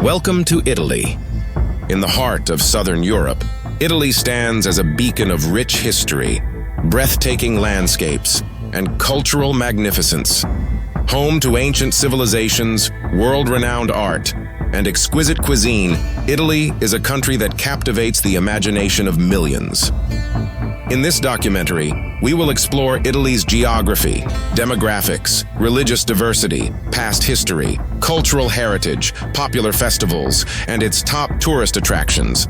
Welcome to Italy. In the heart of southern Europe, Italy stands as a beacon of rich history, breathtaking landscapes, and cultural magnificence. Home to ancient civilizations, world-renowned art, and exquisite cuisine, Italy is a country that captivates the imagination of millions. In this documentary, we will explore Italy's geography, demographics, religious diversity, past history, cultural heritage, popular festivals, and its top tourist attractions,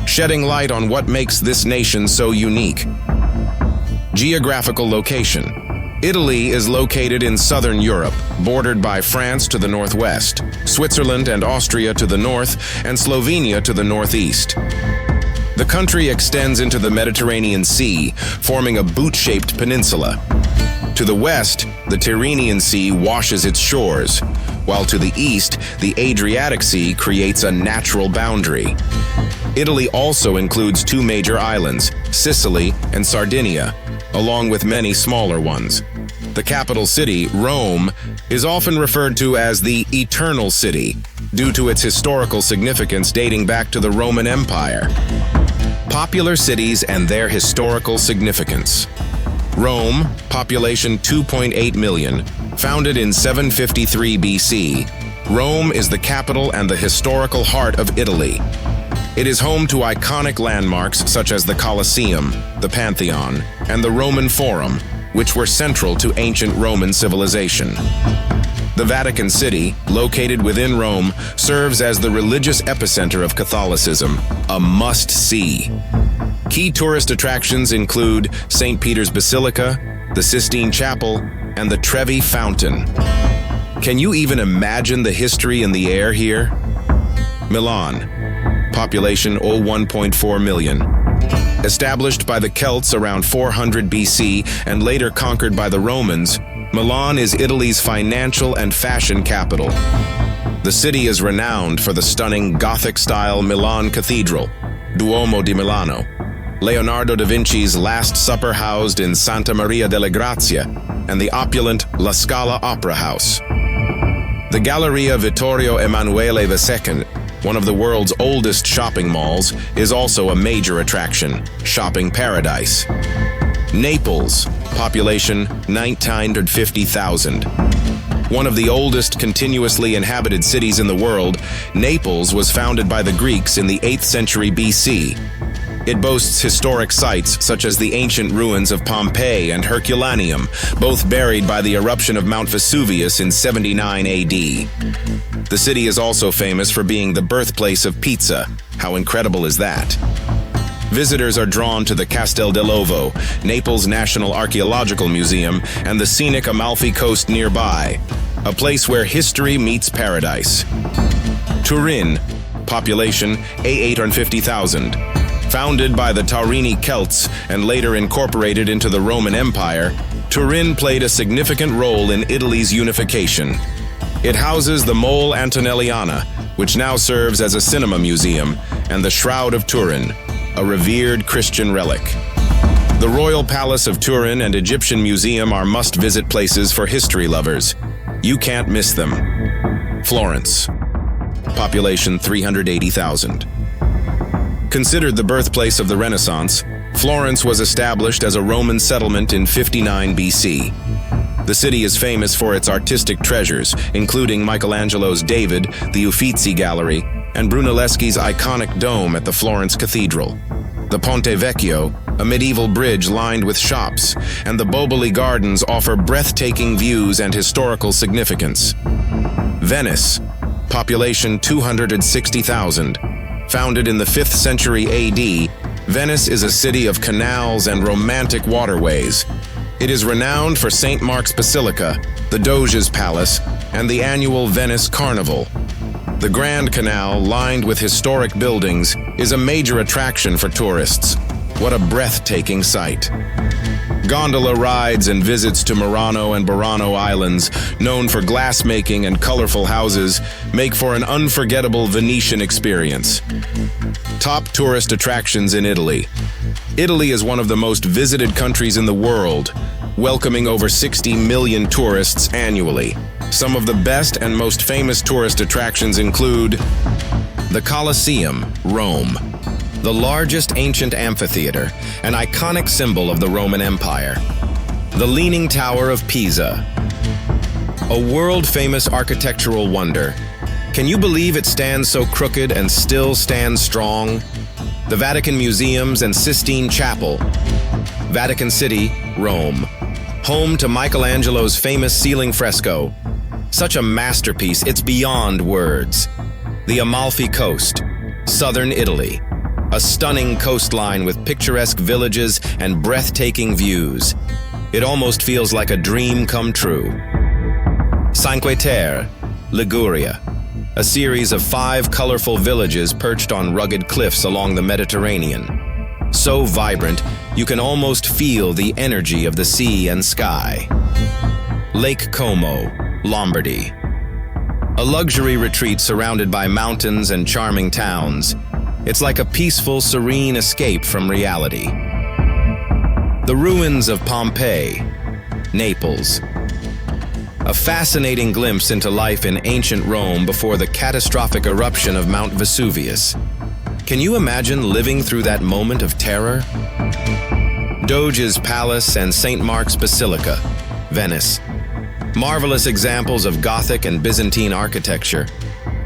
shedding light on what makes this nation so unique. Geographical location. Italy is located in southern Europe, bordered by France to the northwest, Switzerland and Austria to the north, and Slovenia to the northeast. The country extends into the Mediterranean Sea, forming a boot-shaped peninsula. To the west, the Tyrrhenian Sea washes its shores, while to the east, the Adriatic Sea creates a natural boundary. Italy also includes two major islands, Sicily and Sardinia, along with many smaller ones. The capital city, Rome, is often referred to as the Eternal City, due to its historical significance dating back to the Roman Empire. Popular cities and their historical significance. Rome, population 2.8 million, founded in 753 BC. Rome is the capital and the historical heart of Italy. It is home to iconic landmarks such as the Colosseum, the Pantheon, and the Roman Forum, which were central to ancient Roman civilization. The Vatican City, located within Rome, serves as the religious epicenter of Catholicism, a must-see. Key tourist attractions include St. Peter's Basilica, the Sistine Chapel, and the Trevi Fountain. Can you even imagine the history in the air here? Milan, population 1.4 million. Established by the Celts around 400 BC and later conquered by the Romans, Milan is Italy's financial and fashion capital. The city is renowned for the stunning Gothic-style Milan Cathedral, Duomo di Milano, Leonardo da Vinci's Last Supper housed in Santa Maria delle Grazie, and the opulent La Scala Opera House. The Galleria Vittorio Emanuele II, one of the world's oldest shopping malls, is also a major attraction, shopping paradise. Naples, population 950,000. One of the oldest continuously inhabited cities in the world, Naples was founded by the Greeks in the 8th century BC. It boasts historic sites such as the ancient ruins of Pompeii and Herculaneum, both buried by the eruption of Mount Vesuvius in 79 AD. The city is also famous for being the birthplace of pizza. How incredible is that? Visitors are drawn to the Castel dell'Ovo, Naples' National Archaeological Museum, and the scenic Amalfi Coast nearby, a place where history meets paradise. Turin, population 850,000. Founded by the Taurini Celts and later incorporated into the Roman Empire, Turin played a significant role in Italy's unification. It houses the Mole Antonelliana, which now serves as a cinema museum, and the Shroud of Turin, a revered Christian relic. The Royal Palace of Turin and Egyptian Museum are must-visit places for history lovers. You can't miss them. Florence, population 380,000. Considered the birthplace of the Renaissance, Florence was established as a Roman settlement in 59 BC. The city is famous for its artistic treasures, including Michelangelo's David, the Uffizi Gallery, and Brunelleschi's iconic dome at the Florence Cathedral. The Ponte Vecchio, a medieval bridge lined with shops, and the Boboli Gardens offer breathtaking views and historical significance. Venice, population 260,000. Founded in the 5th century AD, Venice is a city of canals and romantic waterways. It is renowned for St. Mark's Basilica, the Doge's Palace, and the annual Venice Carnival. The Grand Canal, lined with historic buildings, is a major attraction for tourists. What a breathtaking sight. Gondola rides and visits to Murano and Burano Islands, known for glassmaking and colorful houses, make for an unforgettable Venetian experience. Top tourist attractions in Italy. Italy is one of the most visited countries in the world, welcoming over 60 million tourists annually. Some of the best and most famous tourist attractions include the Colosseum, Rome, the largest ancient amphitheater, an iconic symbol of the Roman Empire. The Leaning Tower of Pisa, a world-famous architectural wonder. Can you believe it stands so crooked and still stands strong? The Vatican Museums and Sistine Chapel, Vatican City, Rome, home to Michelangelo's famous ceiling fresco. Such a masterpiece, it's beyond words. The Amalfi Coast, southern Italy, a stunning coastline with picturesque villages and breathtaking views. It almost feels like a dream come true. Cinque Terre, Liguria, a series of 5 colorful villages perched on rugged cliffs along the Mediterranean. So vibrant, you can almost feel the energy of the sea and sky. Lake Como, Lombardy, a luxury retreat surrounded by mountains and charming towns. It's like a peaceful, serene escape from reality. The ruins of Pompeii, Naples, a fascinating glimpse into life in ancient Rome before the catastrophic eruption of Mount Vesuvius. Can you imagine living through that moment of terror? Doge's Palace and St. Mark's Basilica, Venice. Marvelous examples of Gothic and Byzantine architecture.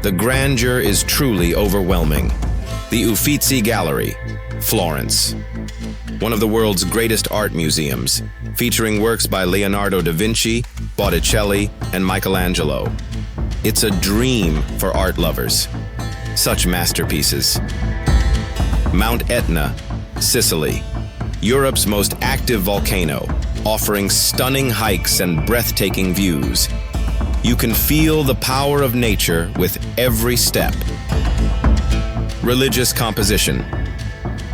The grandeur is truly overwhelming. The Uffizi Gallery, Florence. One of the world's greatest art museums, featuring works by Leonardo da Vinci, Botticelli, and Michelangelo. It's a dream for art lovers. Such masterpieces. Mount Etna, Sicily, Europe's most active volcano, offering stunning hikes and breathtaking views. You can feel the power of nature with every step. Religious composition.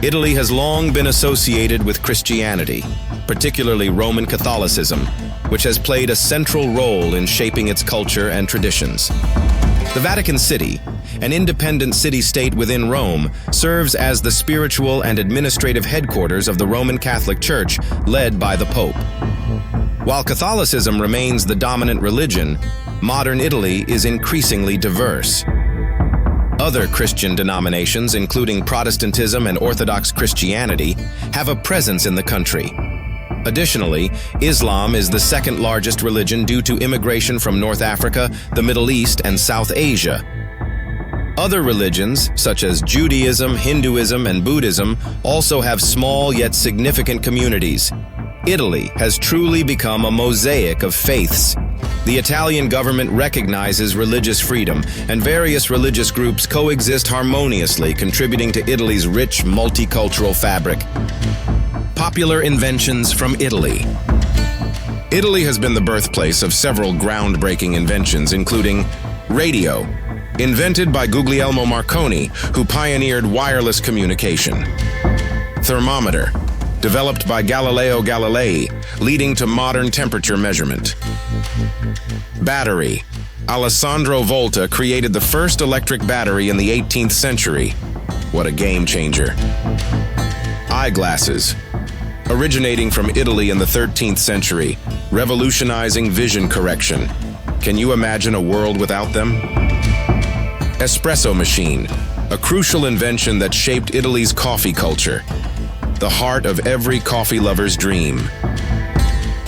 Italy has long been associated with Christianity, particularly Roman Catholicism, which has played a central role in shaping its culture and traditions. The Vatican City, an independent city-state within Rome, serves as the spiritual and administrative headquarters of the Roman Catholic Church, led by the Pope. While Catholicism remains the dominant religion, modern Italy is increasingly diverse. Other Christian denominations, including Protestantism and Orthodox Christianity, have a presence in the country. Additionally, Islam is the second largest religion due to immigration from North Africa, the Middle East, and South Asia. Other religions, such as Judaism, Hinduism, and Buddhism, also have small yet significant communities. Italy has truly become a mosaic of faiths. The Italian government recognizes religious freedom, and various religious groups coexist harmoniously, contributing to Italy's rich multicultural fabric. Popular inventions from Italy. Italy has been the birthplace of several groundbreaking inventions, including radio, invented by Guglielmo Marconi, who pioneered wireless communication. Thermometer, developed by Galileo Galilei, leading to modern temperature measurement. Battery. Alessandro Volta created the first electric battery in the 18th century. What a game changer. Eyeglasses. Originating from Italy in the 13th century, revolutionizing vision correction. Can you imagine a world without them? Espresso machine, a crucial invention that shaped Italy's coffee culture. The heart of every coffee lover's dream.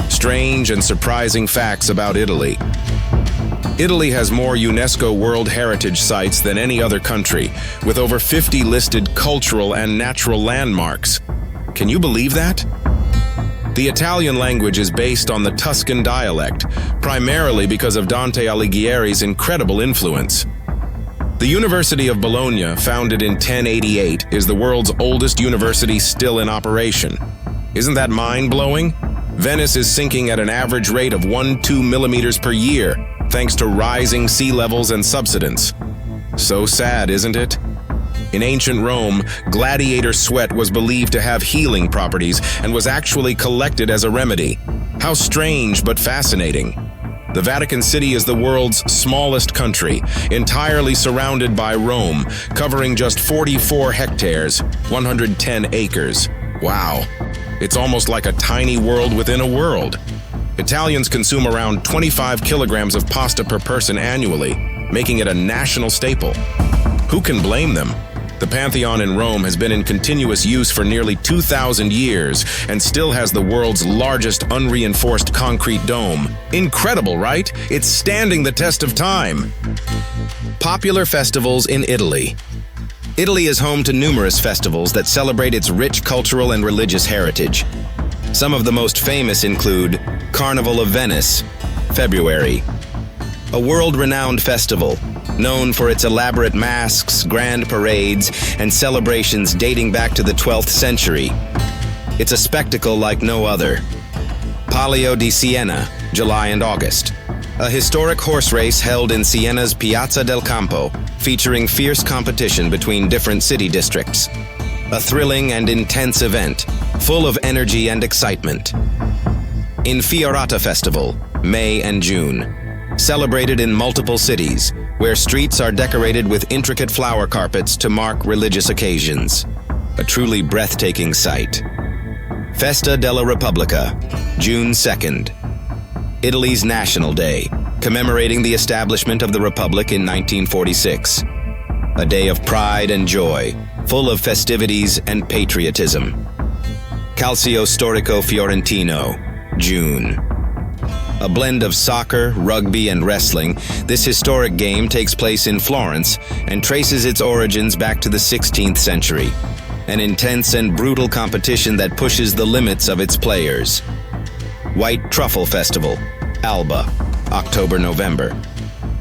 Strange and surprising facts about Italy. Italy has more UNESCO World Heritage Sites than any other country, with over 50 listed cultural and natural landmarks. Can you believe that? The Italian language is based on the Tuscan dialect, primarily because of Dante Alighieri's incredible influence. The University of Bologna, founded in 1088, is the world's oldest university still in operation. Isn't that mind-blowing? Venice is sinking at an average rate of 1-2 millimeters per year, thanks to rising sea levels and subsidence. So sad, isn't it? In ancient Rome, gladiator sweat was believed to have healing properties and was actually collected as a remedy. How strange but fascinating. The Vatican City is the world's smallest country, entirely surrounded by Rome, covering just 44 hectares, 110 acres. Wow, it's almost like a tiny world within a world. Italians consume around 25 kilograms of pasta per person annually, making it a national staple. Who can blame them? The Pantheon in Rome has been in continuous use for nearly 2,000 years and still has the world's largest unreinforced concrete dome. Incredible, right? It's standing the test of time. Popular festivals in Italy. Italy is home to numerous festivals that celebrate its rich cultural and religious heritage. Some of the most famous include Carnival of Venice, February, a world-renowned festival known for its elaborate masks, grand parades, and celebrations dating back to the 12th century. It's a spectacle like no other. Palio di Siena, July and August, a historic horse race held in Siena's Piazza del Campo, featuring fierce competition between different city districts. A thrilling and intense event, full of energy and excitement. Infiorata Festival, May and June, celebrated in multiple cities, where streets are decorated with intricate flower carpets to mark religious occasions. A truly breathtaking sight. Festa della Repubblica, June 2nd, Italy's National Day, commemorating the establishment of the Republic in 1946. A day of pride and joy, full of festivities and patriotism. Calcio Storico Fiorentino, June. A blend of soccer, rugby, and wrestling, this historic game takes place in Florence and traces its origins back to the 16th century. An intense and brutal competition that pushes the limits of its players. White Truffle Festival, Alba, October-November.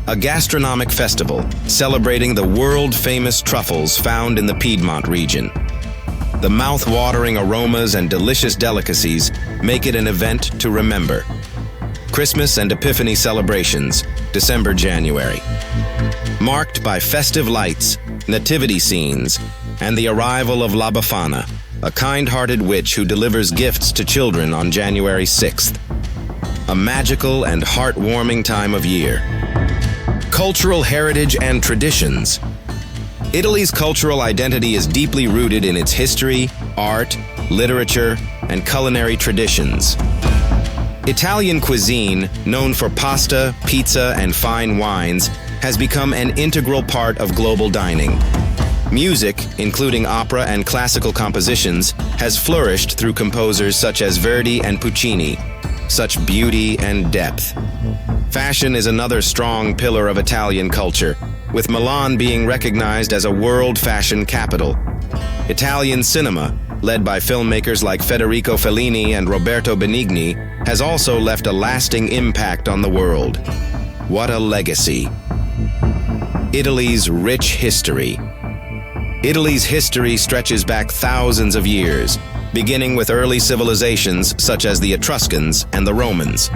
A gastronomic festival celebrating the world-famous truffles found in the Piedmont region. The mouth-watering aromas and delicious delicacies make it an event to remember. Christmas and Epiphany celebrations, December-January. Marked by festive lights, nativity scenes, and the arrival of La Befana, a kind-hearted witch who delivers gifts to children on January 6th. A magical and heartwarming time of year. Cultural heritage and traditions. Italy's cultural identity is deeply rooted in its history, art, literature, and culinary traditions. Italian cuisine, known for pasta, pizza, and fine wines, has become an integral part of global dining. Music, including opera and classical compositions, has flourished through composers such as Verdi and Puccini. Such beauty and depth. Fashion is another strong pillar of Italian culture, with Milan being recognized as a world fashion capital. Italian cinema, led by filmmakers like Federico Fellini and Roberto Benigni, has also left a lasting impact on the world. What a legacy. Italy's rich history. Italy's history stretches back thousands of years, beginning with early civilizations such as the Etruscans and the Romans.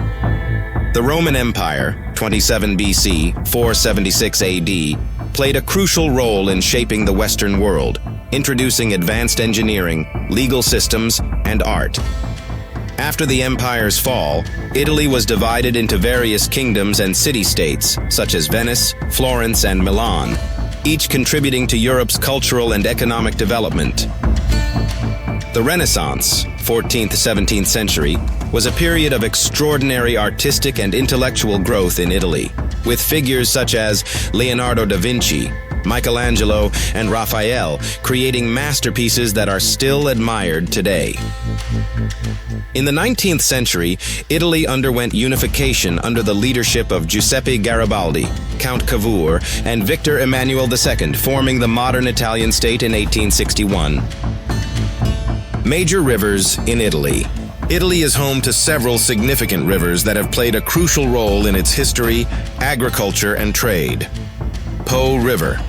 The Roman Empire, 27 BC, 476 AD, played a crucial role in shaping the Western world, introducing advanced engineering, legal systems, and art. After the empire's fall, Italy was divided into various kingdoms and city-states, such as Venice, Florence, and Milan, each contributing to Europe's cultural and economic development. The Renaissance, 14th–17th century, was a period of extraordinary artistic and intellectual growth in Italy, with figures such as Leonardo da Vinci, Michelangelo, and Raphael creating masterpieces that are still admired today. In the 19th century, Italy underwent unification under the leadership of Giuseppe Garibaldi, Count Cavour, and Victor Emmanuel II, forming the modern Italian state in 1861. Major rivers in Italy. Italy is home to several significant rivers that have played a crucial role in its history, agriculture, and trade. Po River,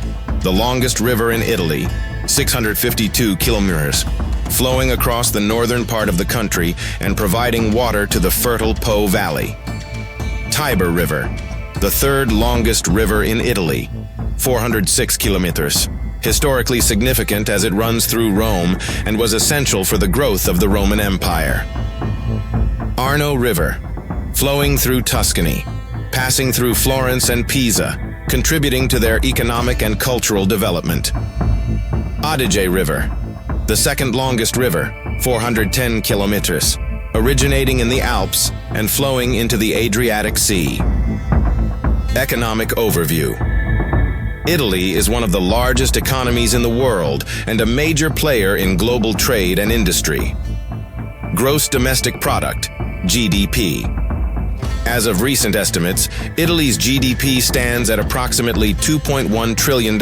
the longest river in Italy, 652 kilometers, flowing across the northern part of the country and providing water to the fertile Po Valley. Tiber River, the third longest river in Italy, 406 kilometers, historically significant as it runs through Rome and was essential for the growth of the Roman Empire. Arno River, flowing through Tuscany, passing through Florence and Pisa, contributing to their economic and cultural development. Adige River, the second longest river, 410 kilometers, originating in the Alps and flowing into the Adriatic Sea. Economic overview. Italy is one of the largest economies in the world and a major player in global trade and industry. Gross domestic product, GDP. As of recent estimates, Italy's GDP stands at approximately $2.1 trillion,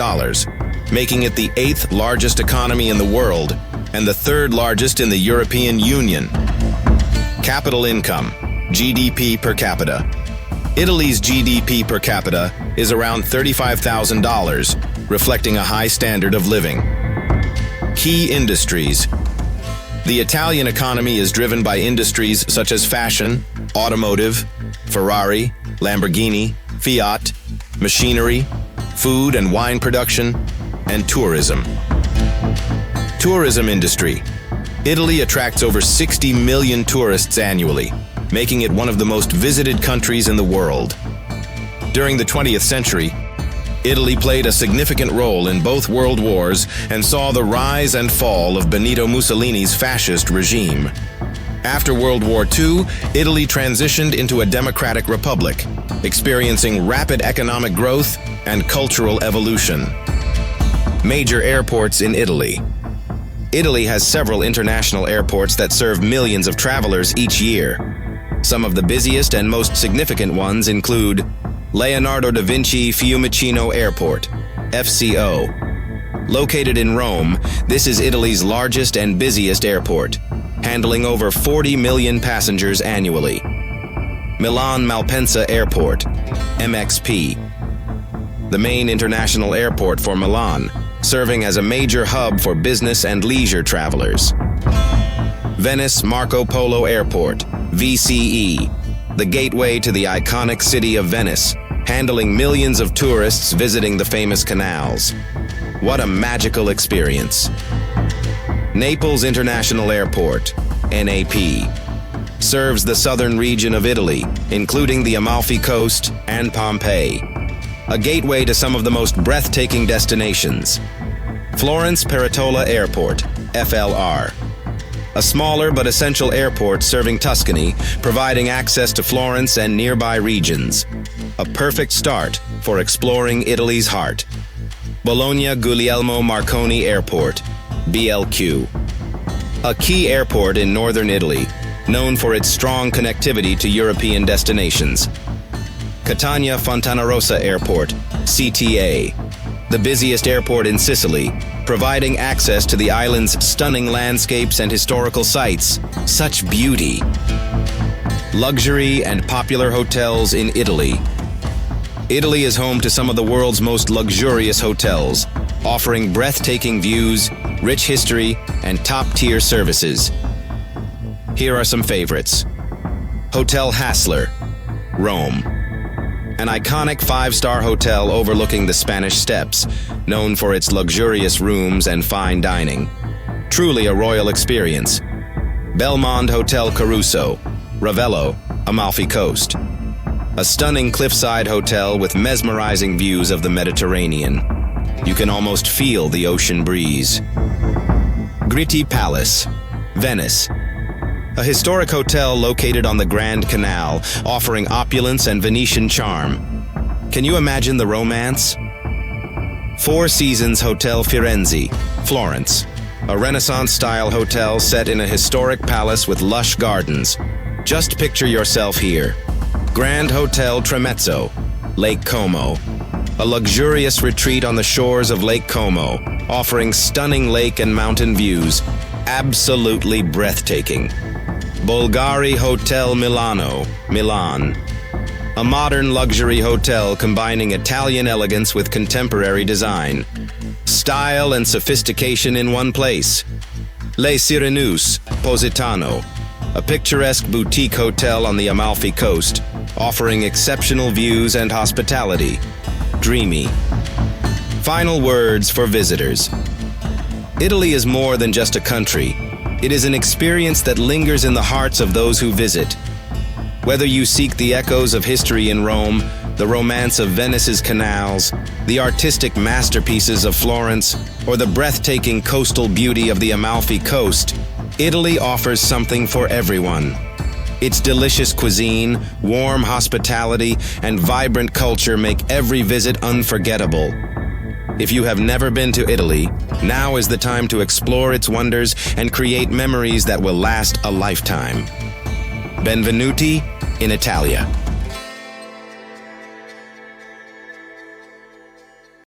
making it the 8th largest economy in the world and the 3rd largest in the European Union. Capital income, GDP per capita. Italy's GDP per capita is around $35,000, reflecting a high standard of living. Key industries. The Italian economy is driven by industries such as fashion, automotive, Ferrari, Lamborghini, Fiat, machinery, food and wine production, and tourism. Tourism industry. Italy attracts over 60 million tourists annually, making it one of the most visited countries in the world. During the 20th century, Italy played a significant role in both world wars and saw the rise and fall of Benito Mussolini's fascist regime. After World War II, Italy transitioned into a democratic republic, experiencing rapid economic growth and cultural evolution. Major airports in Italy. Italy has several international airports that serve millions of travelers each year. Some of the busiest and most significant ones include Leonardo da Vinci Fiumicino Airport, FCO. Located in Rome, this is Italy's largest and busiest airport, handling over 40 million passengers annually. Milan Malpensa Airport, MXP. The main international airport for Milan, serving as a major hub for business and leisure travelers. Venice Marco Polo Airport, VCE, the gateway to the iconic city of Venice, handling millions of tourists visiting the famous canals. What a magical experience. Naples International Airport, NAP, serves the southern region of Italy, including the Amalfi Coast and Pompeii, a gateway to some of the most breathtaking destinations. Florence Peretola Airport, FLR, a smaller but essential airport serving Tuscany, providing access to Florence and nearby regions. A perfect start for exploring Italy's heart. Bologna Guglielmo Marconi Airport, BLQ, a key airport in northern Italy, known for its strong connectivity to European destinations. Catania Fontanarossa Airport, CTA, the busiest airport in Sicily, providing access to the island's stunning landscapes and historical sites. Such beauty. Luxury and popular hotels in Italy. Italy is home to some of the world's most luxurious hotels, offering breathtaking views, rich history, and top-tier services. Here are some favorites. Hotel Hassler, Rome. An iconic 5-star hotel overlooking the Spanish Steps, known for its luxurious rooms and fine dining. Truly a royal experience. Belmond Hotel Caruso, Ravello, Amalfi Coast. A stunning cliffside hotel with mesmerizing views of the Mediterranean. You can almost feel the ocean breeze. Gritti Palace, Venice. A historic hotel located on the Grand Canal, offering opulence and Venetian charm. Can you imagine the romance? Four Seasons Hotel Firenze, Florence. A Renaissance-style hotel set in a historic palace with lush gardens. Just picture yourself here. Grand Hotel Tremezzo, Lake Como. A luxurious retreat on the shores of Lake Como, offering stunning lake and mountain views. Absolutely breathtaking. Bulgari Hotel Milano, Milan. A modern luxury hotel combining Italian elegance with contemporary design. Style and sophistication in one place. Le Sirenus, Positano. A picturesque boutique hotel on the Amalfi Coast, offering exceptional views and hospitality. Dreamy. Final words for visitors. Italy is more than just a country. It is an experience that lingers in the hearts of those who visit. Whether you seek the echoes of history in Rome, the romance of Venice's canals, the artistic masterpieces of Florence, or the breathtaking coastal beauty of the Amalfi Coast, Italy offers something for everyone. Its delicious cuisine, warm hospitality, and vibrant culture make every visit unforgettable. If you have never been to Italy, now is the time to explore its wonders and create memories that will last a lifetime. Benvenuti in Italia.